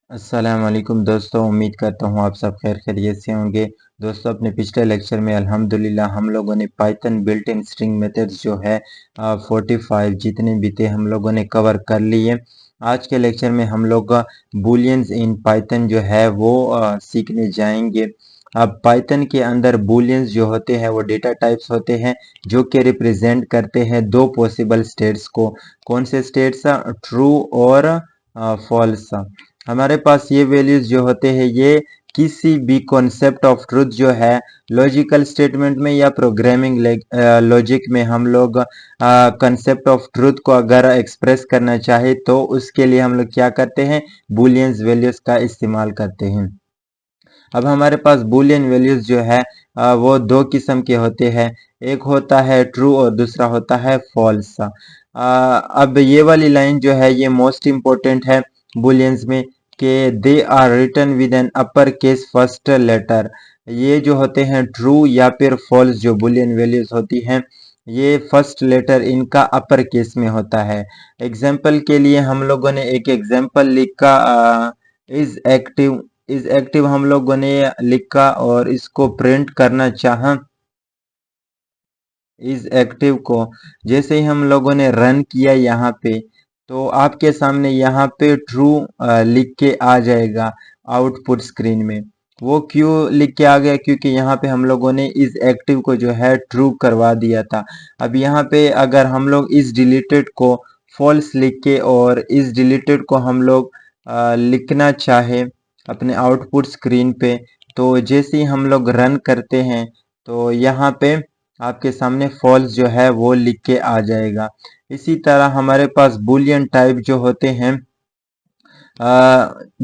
अस्सलाम वालेकुम दोस्तों, उम्मीद करता हूँ आप सब खैर खैरियत से होंगे। दोस्तों, अपने पिछले लेक्चर में अल्हम्दुलिल्लाह हम लोगों ने Python built in string methods जो है 45 जितने भी थे हम लोगों ने कवर कर लिए। आज के लेक्चर में हम लोग बूलियंस इन पाइथन जो है वो सीखने जाएंगे। अब पाइथन के अंदर बूलियंस जो होते हैं वो डेटा टाइप्स होते हैं जो कि रिप्रेजेंट करते हैं दो पॉसिबल स्टेट्स को। कौन से स्टेट्स? ट्रू और फॉल्स। हमारे पास ये वैल्यूज जो होते हैं ये किसी भी कॉन्सेप्ट ऑफ ट्रुथ जो है लॉजिकल स्टेटमेंट में या प्रोग्रामिंग लॉजिक में हम लोग कॉन्सेप्ट ऑफ ट्रुथ को अगर एक्सप्रेस करना चाहे तो उसके लिए हम लोग क्या करते हैं? बूलियंस वैल्यूज का इस्तेमाल करते हैं। अब हमारे पास बूलियन वैल्यूज जो है वो दो किस्म के होते हैं। एक होता है ट्रू और दूसरा होता है फॉल्स। अब ये वाली लाइन जो है ये मोस्ट इम्पोर्टेंट है बूलियंस में कि they are written with an upper case first letter. ये जो होते हैं ट्रू या फिर फॉल्स जो बुलियन वैल्यूज होती हैं ये फर्स्ट लेटर इनका अपर केस में होता है। एग्जाम्पल के लिए हम लोगों ने एक एग्जाम्पल लिखा इज एक्टिव हम लोगों ने लिखा और इसको प्रिंट करना चाहा। इस एक्टिव को जैसे ही हम लोगों ने रन किया यहाँ पे तो आपके सामने यहाँ पे ट्रू लिख के आ जाएगा आउटपुट स्क्रीन में। वो क्यों लिख के आ गया? क्योंकि यहाँ पे हम लोगों ने इस एक्टिव को जो है ट्रू करवा दिया था। अब यहाँ पे अगर हम लोग इस डिलीटेड को फॉल्स लिख के और इस डिलीटेड को हम लोग लिखना चाहे अपने आउटपुट स्क्रीन पे तो जैसे ही हम लोग रन करते हैं तो यहाँ पे आपके सामने फॉल्स जो है वो लिख के आ जाएगा। इसी तरह हमारे पास बुलियन टाइप जो होते हैं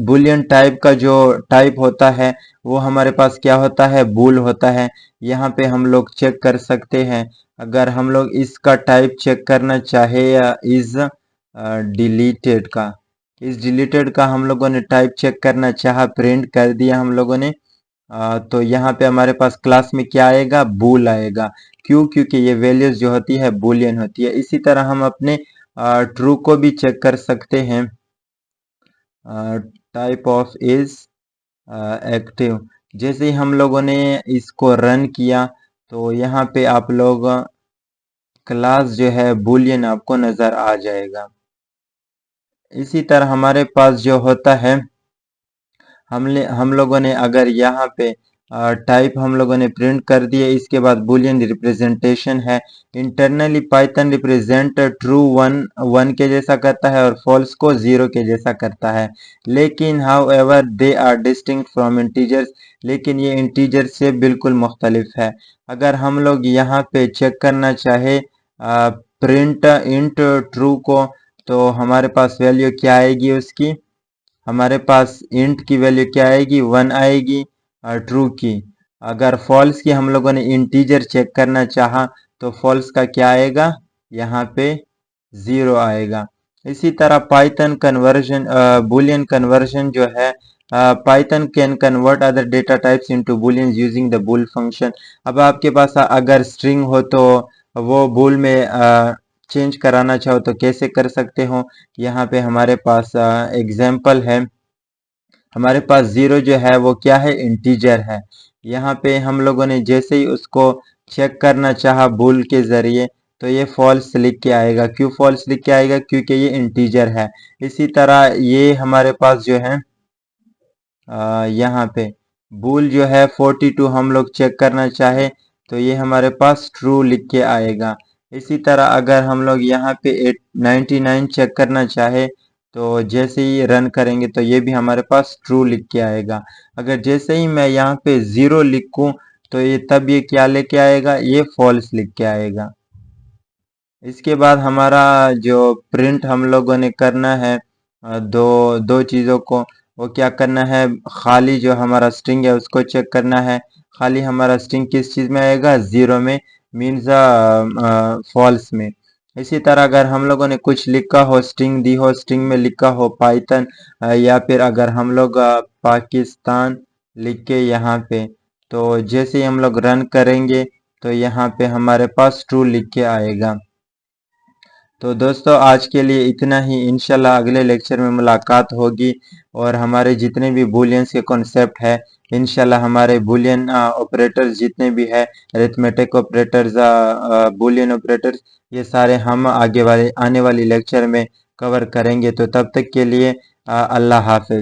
बुलियन टाइप का जो टाइप होता है वो हमारे पास क्या होता है? बूल होता है। यहाँ पे हम लोग चेक कर सकते हैं। अगर हम लोग इसका टाइप चेक करना चाहे या इज डिलीटेड का इस डिलीटेड का हम लोगों ने टाइप चेक करना चाहा, प्रिंट कर दिया हम लोगों ने तो यहाँ पे हमारे पास क्लास में क्या आएगा? बूल आएगा। क्यों? क्योंकि ये वैल्यूज जो होती है बूलियन होती है। इसी तरह हम अपने ट्रू को भी चेक कर सकते हैं। टाइप ऑफ इज एक्टिव जैसे ही हम लोगों ने इसको रन किया तो यहाँ पे आप लोग क्लास जो है बूलियन आपको नजर आ जाएगा। इसी तरह हमारे पास जो होता है हम लोगों ने अगर यहाँ पे टाइप हम लोगों ने प्रिंट कर दिए इसके बाद बुलियन रिप्रेजेंटेशन है। Internally Python represent true one one के जैसा करता है और फॉल्स को जीरो के जैसा करता है। लेकिन however they are distinct from integers, लेकिन ये इंटीजर से बिल्कुल मुख्तलिफ है। अगर हम लोग यहाँ पे चेक करना चाहे प्रिंट इंट ट्रू को तो हमारे पास वैल्यू क्या आएगी उसकी? हमारे पास इंट की वैल्यू क्या आएगी? 1 आएगी और ट्रू की। अगर फॉल्स की हम लोगों ने इंटीजर चेक करना चाहा तो फॉल्स का क्या आएगा? यहाँ पे 0 आएगा। इसी तरह पाइथन कन्वर्जन बुलियन कन्वर्जन जो है Python can convert other data types into bullions using the bull function. अब आपके पास अगर स्ट्रिंग हो तो वो बुल में चेंज कराना चाहो तो कैसे कर सकते हो? यहाँ पे हमारे पास एग्जाम्पल है। हमारे पास 0 जो है वो क्या है? इंटीजर है। यहाँ पे हम लोगों ने जैसे ही उसको चेक करना चाहा बुल के जरिए तो ये फॉल्स लिख के आएगा। क्यों फॉल्स लिख के आएगा? क्योंकि ये इंटीजर है। इसी तरह ये हमारे पास जो है यहाँ पे बुल जो है 42 हम लोग चेक करना चाहे तो ये हमारे पास ट्रू लिख के आएगा। इसी तरह अगर हम लोग यहाँ पे 99 चेक करना चाहे तो जैसे ही रन करेंगे तो ये भी हमारे पास ट्रू लिख के आएगा। अगर जैसे ही मैं यहाँ पे 0 लिखूं तो ये तब ये क्या लेके आएगा? ये फॉल्स लिख के आएगा। इसके बाद हमारा जो प्रिंट हम लोगों ने करना है दो दो चीज़ों को, वो क्या करना है? खाली जो हमारा स्ट्रिंग है उसको चेक करना है। खाली हमारा स्ट्रिंग किस चीज़ में आएगा? 0 में, मीन्स फॉल्स में। इसी तरह अगर हम लोगों ने कुछ लिखा हो, स्ट्रिंग दी हो, स्ट्रिंग में लिखा हो पाइथन या फिर अगर हम लोग पाकिस्तान लिख के यहाँ पे तो जैसे ही हम लोग रन करेंगे तो यहाँ पे हमारे पास ट्रू लिख के आएगा। तो दोस्तों आज के लिए इतना ही। इंशाल्लाह अगले लेक्चर में मुलाकात होगी और हमारे जितने भी बूलियंस के कॉन्सेप्ट है, इंशाल्लाह हमारे बूलियन ऑपरेटर्स जितने भी है, अरिथमेटिक ऑपरेटर्स, बूलियन ऑपरेटर्स, ये सारे हम आगे वाले आने वाली लेक्चर में कवर करेंगे। तो तब तक के लिए अल्लाह हाफिज।